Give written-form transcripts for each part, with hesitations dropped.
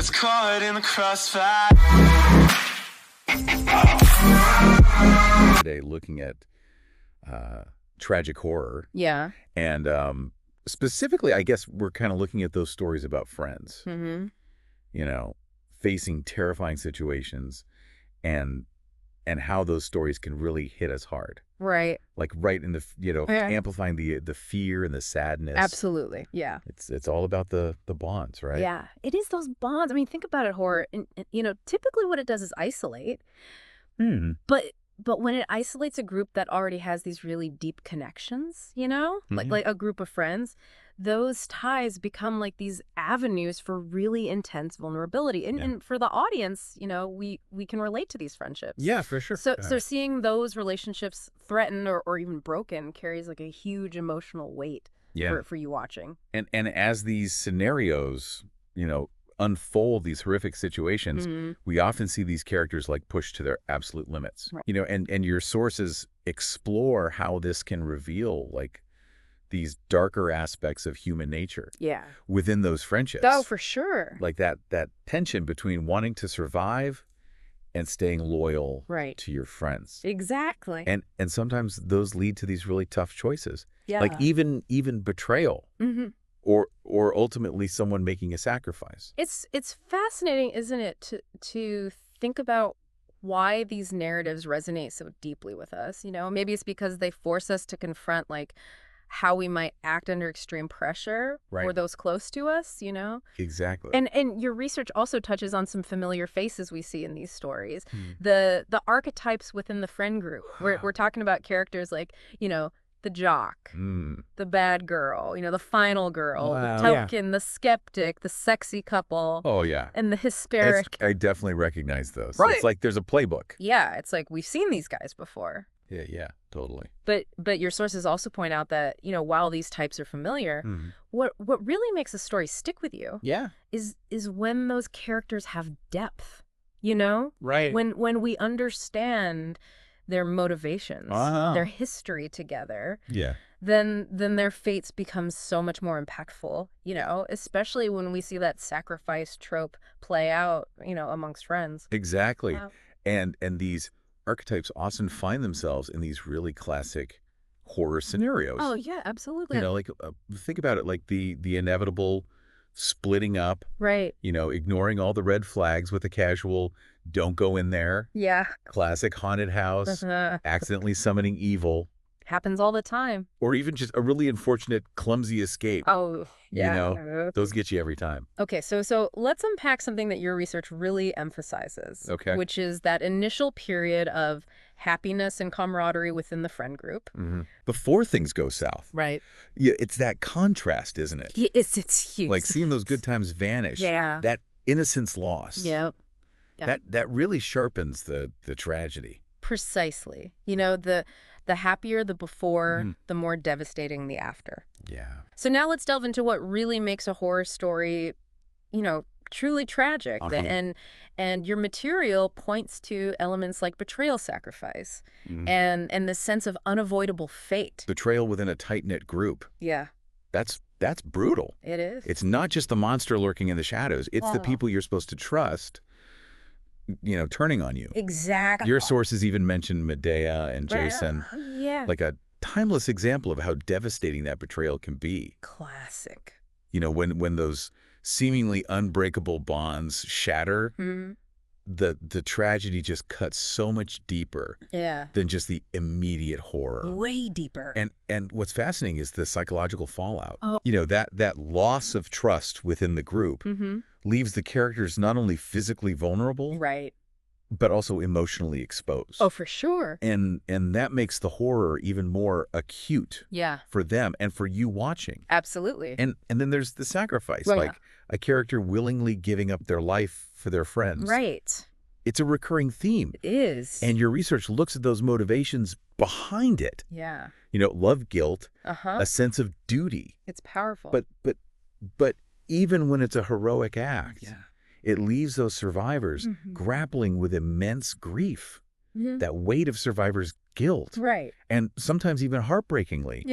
that's caught in the crossfire. Today, looking at tragic horror. Yeah. And specifically, I guess we're kind of looking at those stories about friends, Mm-hmm. you know, facing terrifying situations and how those stories can really hit us hard. Right. Like right in the, Yeah. amplifying the fear and the sadness. Absolutely. Yeah. It's all about the bonds, right? Yeah. It is those bonds. I mean, think about it, horror. And typically what it does is isolate. Hmm. But when it isolates a group that already has these really deep connections, like a group of friends, those ties become like these avenues for really intense vulnerability. And for the audience, we can relate to these friendships. Yeah, for sure. So seeing those relationships threatened or even broken carries like a huge emotional weight for you watching. And as these scenarios, unfold, these horrific situations, we often see these characters like pushed to their absolute limits. Right. And your sources explore how this can reveal like these darker aspects of human nature within those friendships. Oh, for sure. Like that tension between wanting to survive and staying loyal to your friends. Exactly. And sometimes those lead to these really tough choices. Yeah. Like even betrayal. Mm-hmm. Or ultimately someone making a sacrifice. It's fascinating, isn't it, to think about why these narratives resonate so deeply with us. Maybe it's because they force us to confront like how we might act under extreme pressure or those close to us, Exactly. And your research also touches on some familiar faces we see in these stories. The archetypes within the friend group. We're talking about characters like, the jock, the bad girl, the final girl, the token, the skeptic, the sexy couple. Oh, yeah. And the hysteric. I definitely recognize those. Right. It's like there's a playbook. Yeah, it's like we've seen these guys before. Yeah, totally. But your sources also point out that, while these types are familiar, what really makes a story stick with you is when those characters have depth, Right. When we understand their motivations, their history together, then their fates become so much more impactful, especially when we see that sacrifice trope play out, amongst friends. Exactly. And these archetypes often find themselves in these really classic horror scenarios. Oh, yeah, absolutely. Like think about it, like the inevitable splitting up, right? Ignoring all the red flags with a casual "don't go in there." Yeah. Classic haunted house, accidentally summoning evil. Happens all the time. Or even just a really unfortunate, clumsy escape. Oh, yeah. Those get you every time. Okay, so let's unpack something that your research really emphasizes. Okay. Which is that initial period of happiness and camaraderie within the friend group. Before things go south. Right. Yeah, it's that contrast, isn't it? Yeah, it's huge. Like seeing those good times vanish. Yeah. That innocence lost. Yep. That really sharpens the tragedy. Precisely. The happier the before, the more devastating the after. Yeah. So now let's delve into what really makes a horror story, truly tragic. And your material points to elements like betrayal, sacrifice, and the sense of unavoidable fate. Betrayal within a tight-knit group. Yeah. That's brutal. It is. It's not just the monster lurking in the shadows. It's the people you're supposed to trust, turning on you. Exactly. Your sources even mentioned Medea and Jason. Yeah. Like a timeless example of how devastating that betrayal can be. Classic. When those seemingly unbreakable bonds shatter, the tragedy just cuts so much deeper than just the immediate horror. Way deeper. And what's fascinating is the psychological fallout. That loss of trust within the group leaves the characters not only physically vulnerable, right, but also emotionally exposed. Oh, for sure. And that makes the horror even more acute for them and for you watching. Absolutely. And then there's the sacrifice, a character willingly giving up their life for their friends. Right. It's a recurring theme. It is. And your research looks at those motivations behind it. Yeah. Love, guilt, a sense of duty. It's powerful. But even when it's a heroic act, it leaves those survivors grappling with immense grief, that weight of survivors' guilt. Right. And sometimes even heartbreakingly,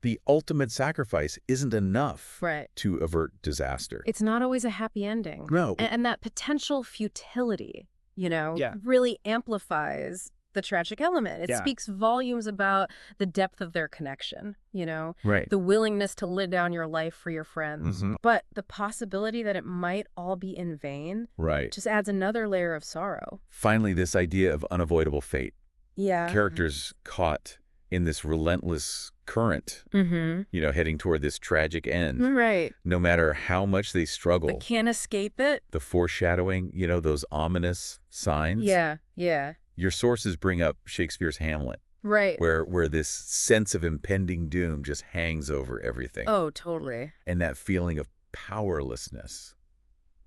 the ultimate sacrifice isn't enough to avert disaster. It's not always a happy ending. No. And that potential futility, really amplifies the tragic element. It speaks volumes about the depth of their connection, the willingness to lay down your life for your friends. But the possibility that it might all be in vain just adds another layer of sorrow. Finally, this idea of unavoidable fate. Yeah. Characters caught in this relentless current, heading toward this tragic end. Right. No matter how much they struggle. But can't escape it. The foreshadowing, those ominous signs. Yeah. Your sources bring up Shakespeare's Hamlet. Right. Where this sense of impending doom just hangs over everything. Oh, totally. And that feeling of powerlessness,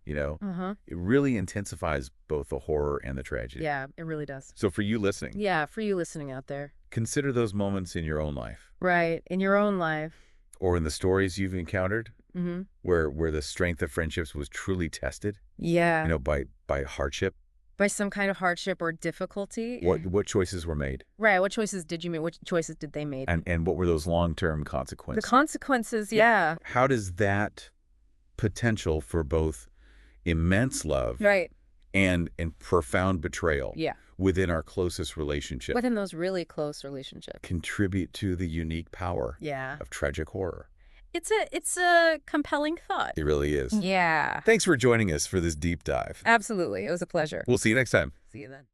it really intensifies both the horror and the tragedy. Yeah, it really does. So for you listening. Yeah, for you listening out there. Consider those moments in your own life. Right, in your own life. Or in the stories you've encountered, where the strength of friendships was truly tested. Yeah. By hardship. By some kind of hardship or difficulty. What choices were made? Right. What choices did you make? What choices did they make? And what were those long-term consequences? The consequences, yeah. How does that potential for both immense love and profound betrayal within our closest relationship, within those really close relationships, contribute to the unique power of tragic horror? It's a compelling thought. It really is. Yeah. Thanks for joining us for this deep dive. Absolutely. It was a pleasure. We'll see you next time. See you then.